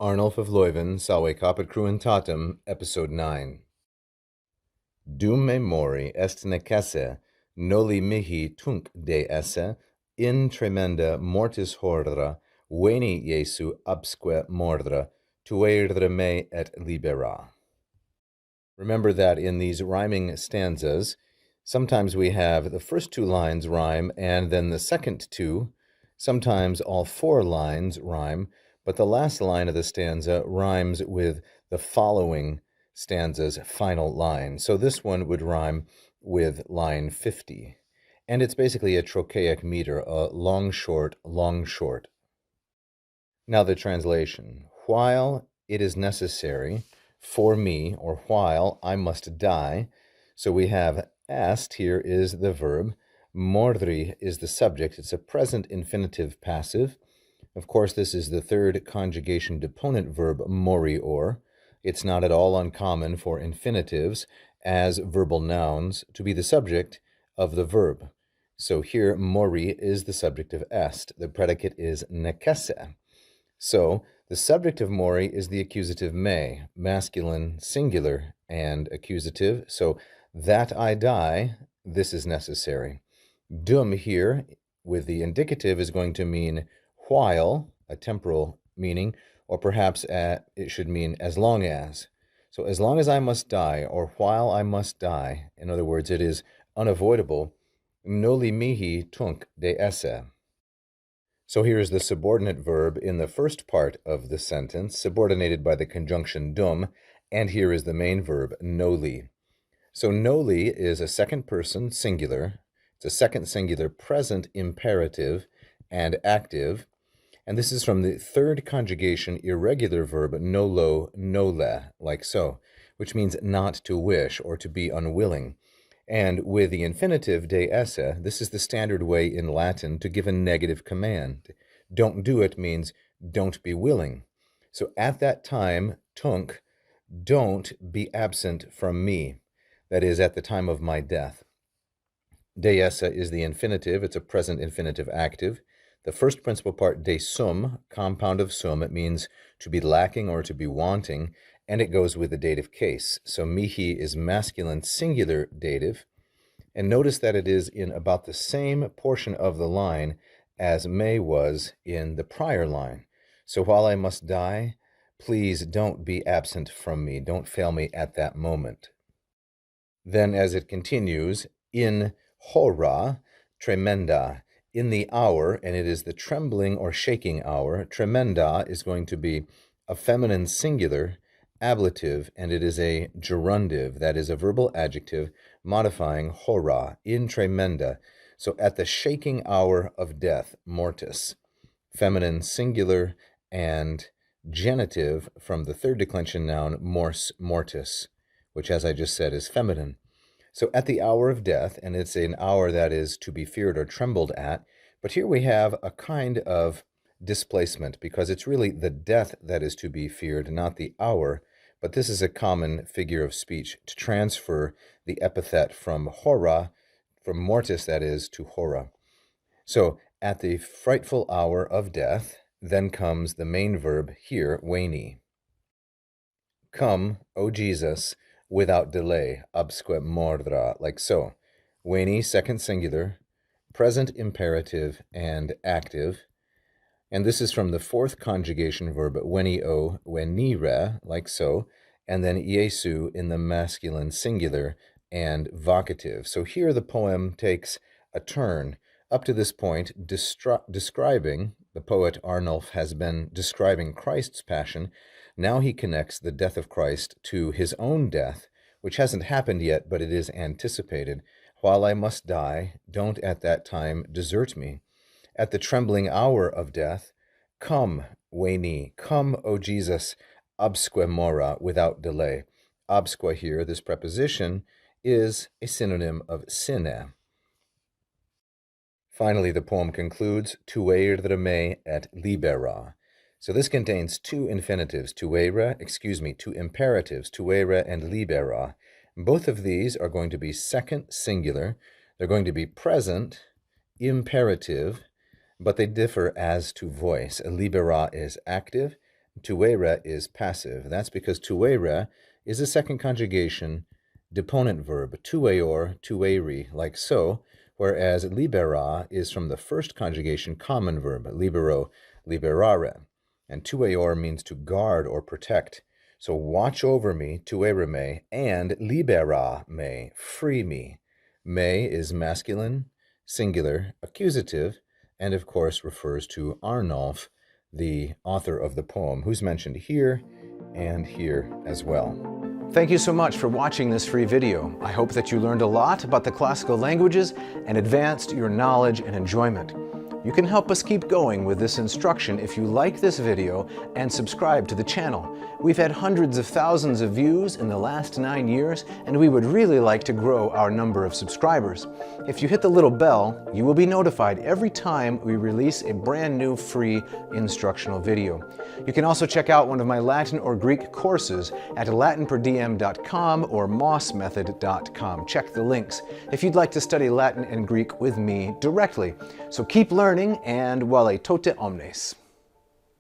Arnulf of Leuven, Salve Caput Cruentatum, Episode 9. Dum me mori est necesse, noli mihi tunc de esse, in tremenda mortis horrora, veni Iesu absque mordra, tuere me et libera. Remember that in these rhyming stanzas, sometimes we have the first two lines rhyme and then the second two, sometimes all four lines rhyme, but the last line of the stanza rhymes with the following stanza's final line. So this one would rhyme with line 50. And it's basically a trochaic meter, a long, short, long, short. Now the translation. While it is necessary for me, or while I must die. So we have est here is the verb. Mordri is the subject. It's a present infinitive passive. Of course, this is the third conjugation deponent verb morior. It's not at all uncommon for infinitives as verbal nouns to be the subject of the verb. So here, mori is the subject of est. The predicate is necesse. So the subject of mori is the accusative me, masculine singular and accusative. So that I die, this is necessary. Dum here with the indicative is going to mean while, a temporal meaning, or perhaps it should mean as long as. So as long as I must die, or while I must die, in other words, it is unavoidable, noli mihi tunc de esse. So here is the subordinate verb in the first part of the sentence, subordinated by the conjunction dum, and here is the main verb, noli. So noli is a second person singular. It's a second singular present imperative and active. And this is from the third conjugation irregular verb nolo nole, like so, which means not to wish or to be unwilling. And with the infinitive de esse, this is the standard way in Latin to give a negative command. Don't do it means don't be willing. So at that time, tunc, don't be absent from me. That is, at the time of my death. De esse is the infinitive. It's a present infinitive active. The first principal part, de sum, compound of sum, it means to be lacking or to be wanting, and it goes with the dative case. So mihi is masculine singular dative, and notice that it is in about the same portion of the line as me was in the prior line. So while I must die, please don't be absent from me. Don't fail me at that moment. Then as it continues, in hora, tremenda, in the hour, and it is the trembling or shaking hour, tremenda is going to be a feminine singular ablative, and it is a gerundive, that is a verbal adjective modifying hora, in tremenda. So at the shaking hour of death, mortis, feminine singular and genitive from the third declension noun mors mortis, which as I just said is feminine. So at the hour of death, and it's an hour that is to be feared or trembled at, but here we have a kind of displacement because it's really the death that is to be feared, not the hour. But this is a common figure of speech to transfer the epithet from hora, from mortis that is, to hora. So at the frightful hour of death, then comes the main verb here, veni. Come, O Jesus, without delay, absque mordra, like so. Veni, second singular, present imperative, and active. And this is from the fourth conjugation verb, venio, venire, like so, and then Iesu in the masculine singular and vocative. So here the poem takes a turn. Up to this point, describing, the poet Arnulf has been describing Christ's passion. Now he connects the death of Christ to his own death, which hasn't happened yet, but it is anticipated. While I must die, don't at that time desert me. At the trembling hour of death, come, veni, come, O Jesus, absque mora, without delay. Absque here, this preposition, is a synonym of sine. Finally, the poem concludes, tuere me et libera. So this contains two infinitives, two imperatives, tuere and libera. Both of these are going to be second singular. They're going to be present, imperative, but they differ as to voice. Libera is active, tuere is passive. That's because tuere is a second conjugation deponent verb, tueor, tueri, like so, whereas libera is from the first conjugation common verb, libero, liberare. And tueor means to guard or protect. So watch over me, tuere me, and libera me, free me. Me is masculine, singular, accusative, and of course refers to Arnulf, the author of the poem, who's mentioned here and here as well. Thank you so much for watching this free video. I hope that you learned a lot about the classical languages and advanced your knowledge and enjoyment. You can help us keep going with this instruction if you like this video and subscribe to the channel. We've had hundreds of thousands of views in the last 9 years, and we would really like to grow our number of subscribers. If you hit the little bell, you will be notified every time we release a brand new free instructional video. You can also check out one of my Latin or Greek courses at LatinPerDiem.com or mossmethod.com. Check the links if you'd like to study Latin and Greek with me directly. So keep learning, and vale tote omnes.